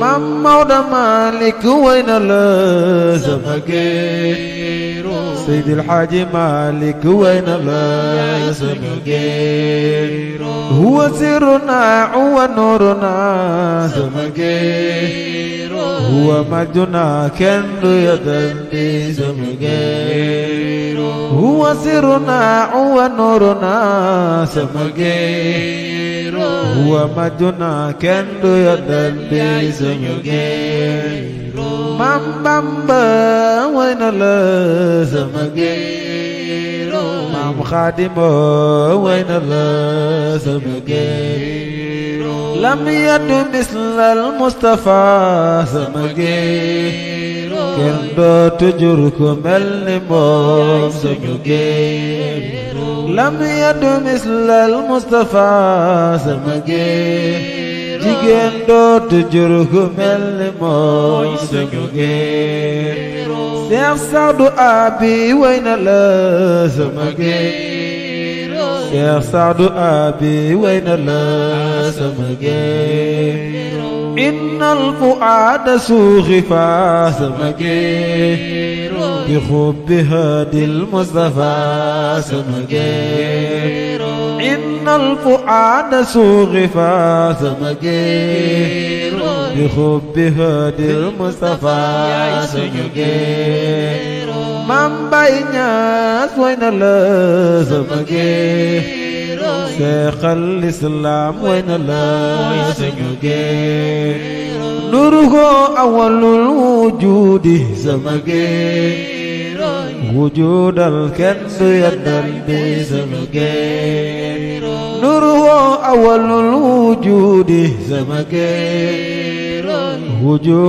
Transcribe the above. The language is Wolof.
Mam Maodo Malick way na la sama géero Seydil Hadji Malick way na la sama géero huwa sirruna wa nuruna sama géero huwa majduna kenn du yadandi sama géero huwa sirruna wa nuruna sama géero huwa majduna kenn du yadandi sama géero Mam Bamba way na la sama géero Mam Xaadimo way na la sama géero lam yadu mislal Mustafa sama géero kenn dootu jur ku mel ni moom sama géero lam yadu mislal Mustafa sama géero jigéen dootu jur ku mel ni moom sama géero Seex Saadu Abi way na la sama géero Seex Saadu Abi way na la sama géero innal fuaada suxifa sama géero bi xubbi haadil Mustafa sama géero innal fuaada suxifa sama géero bi xubbi haadil Mustafa sama géero Maam Baay Ñas way na la sama géero Seexal Islaam way na la sama géero nuruhu awwalul wujudi sama géero wujudal kenn du yadandi sama géero nuruhu awwalul wujudi sama géero wujud